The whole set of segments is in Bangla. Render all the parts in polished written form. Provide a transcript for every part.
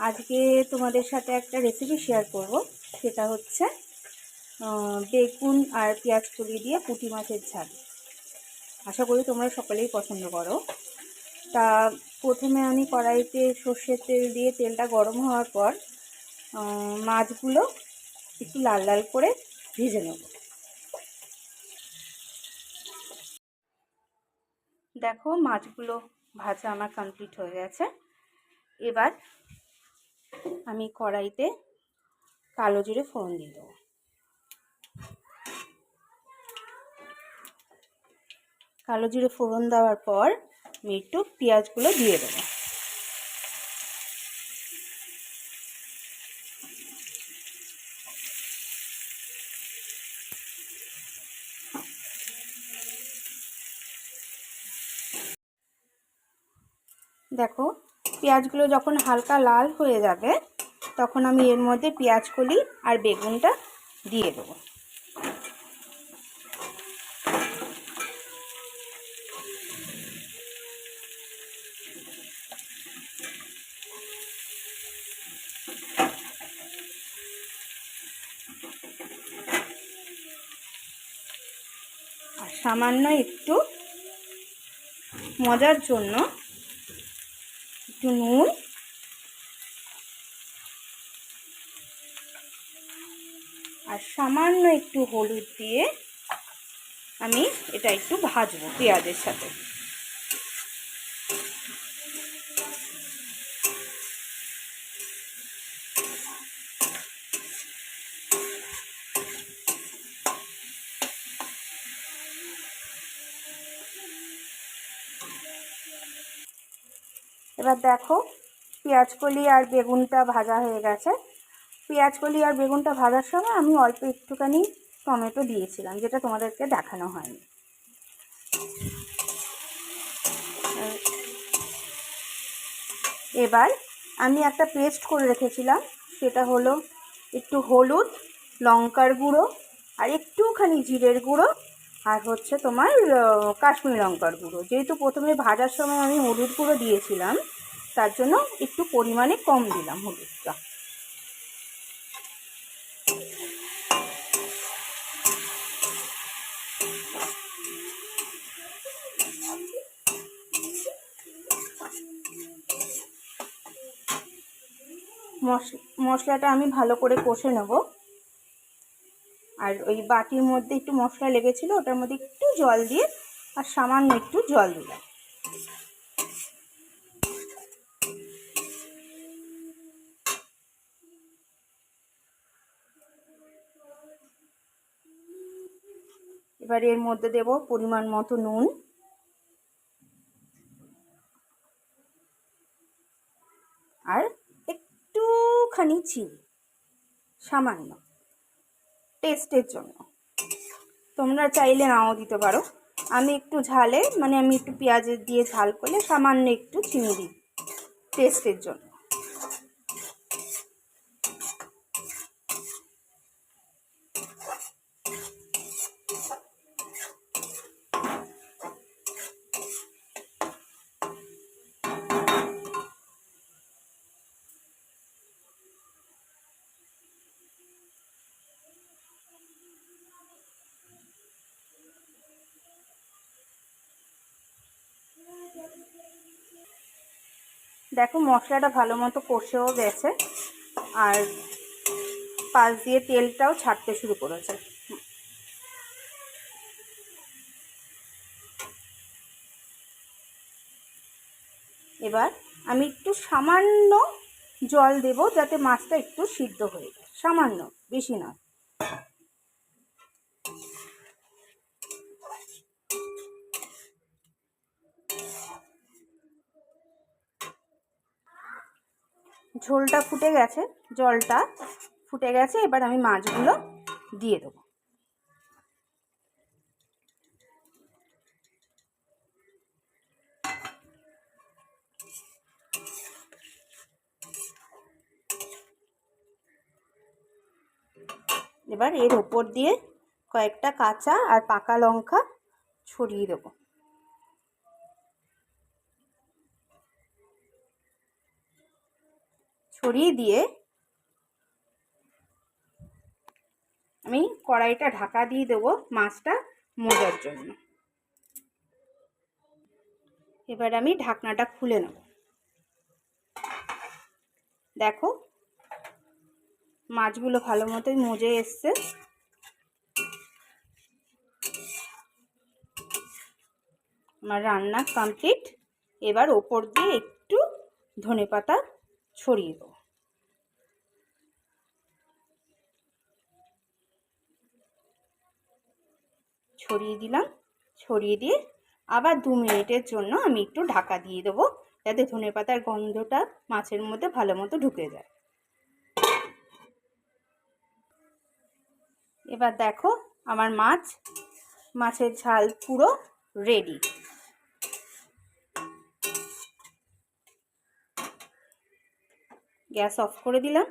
আজকে তোমাদের সাথে একটা রেসিপি শেয়ার করব, সেটা হচ্ছে বেগুন আর পেঁয়াজ কলি দিয়ে পুঁটি মাছের ঝাল। আশা করি তোমরা সকলেই পছন্দ করো। তা প্রথমে আমি কড়াইতে সর্ষের তেল দিয়ে তেলটা গরম হওয়ার পর মাছগুলো একটু লাল লাল করে ভেজে নেব। দেখো, মাছগুলো ভাজা আমার কমপ্লিট হয়ে গেছে। এবার আমি কড়াইতে কালো জিরে ফোড়ন দিয়ে দেবো। কালো জিরে ফোড়ন দেওয়ার পর আমি একটু পেঁয়াজগুলো দিয়ে দেবো। দেখো, পেঁয়াজগুলো যখন হালকা লাল হয়ে যাবে তখন আমি এর মধ্যে পেঁয়াজ কলি আর বেগুনটা দিয়ে দেবো। আর সামান্য একটু মজার জন্য একটু নুন আর সামান্য একটু হলুদ দিয়ে আমি এটা একটু ভাজবো পেঁয়াজের সাথে। এবার দেখো, পেঁয়াজ কলি আর বেগুনটা ভাজা হয়ে গেছে। পেঁয়াজ কলি আর বেগুনটা ভাজার সময় আমি অল্প একটুখানি টমেটো দিয়েছিলাম, যেটা তোমাদেরকে দেখানো হয়নি। এবার আমি একটা পেস্ট করে রেখেছিলাম, সেটা হলো একটু হলুদ, লঙ্কার গুঁড়ো আর একটুখানি জিরের গুঁড়ো আর হচ্ছে তোমার কাশ্মীরি লঙ্কার গুঁড়ো। যেহেতু প্রথমে ভাজার সময় আমি হলুদ গুঁড়ো দিয়েছিলাম, তার জন্য একটু পরিমাণে কম দিলাম হলুদটা। মশলাটা আমি ভালো করে কষে নেব। আর ওই বাটির মধ্যে একটু মশলা লেগেছিলো, ওটার মধ্যে একটু জল দিয়ে আর সামান্য একটু জল দিলাম। এবার এর মধ্যে দেব পরিমাণ মতো নুন, আর একটুখানি চিনি, সামান্য টেস্টের জন্য। তোমরা চাইলে নাও দিতে পারো। আমি একটু ঝালে, মানে আমি একটু পেঁয়াজের দিয়ে ঝাল করলে সামান্য একটু চিনি দিই টেস্টের জন্য। দেখো, মশলাটা ভালো মতো কষেও গেছে আর পাশ দিয়ে তেলটাও ছাড়তে শুরু করেছে। এবার আমি একটু সামান্য জল দেব, যাতে মাছটা একটু সিদ্ধ হয়ে যায়, সামান্য, বেশি না। ঝোলটা ফুটে গেছে, জলটা ফুটে গেছে। এবার আমি মাছগুলো দিয়ে দেবো। এবার এর ওপর দিয়ে কয়েকটা কাঁচা আর পাকা লঙ্কা ছড়িয়ে দেবো। ছড়িয়ে দিয়ে আমি কড়াইটা ঢাকা দিয়ে দেবো মাছটা মজার জন্য। এবার আমি ঢাকনাটা খুলে নেব। দেখো মাছগুলো ভালো মতোই মজে এসছে। আমার রান্না কমপ্লিট। এবার ওপর দিয়ে একটু ধনেপাতা ছড়িয়ে দেবো। ছড়িয়ে দিলাম। ছড়িয়ে দিয়ে আবার 2 মিনিটের জন্য আমি একটু ঢাকা দিয়ে দেবো, যাতে ধনেপাতার গন্ধটা মাছের মধ্যে ভালো মতো ঢুকে যায়। এবার দেখো আমার মাছের ঝাল পুরো রেডি। গ্যাস অফ করে দিলাম।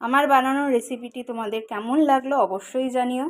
আমার বানানো রেসিপিটি তোমাদের কেমন লাগলো অবশ্যই জানিও।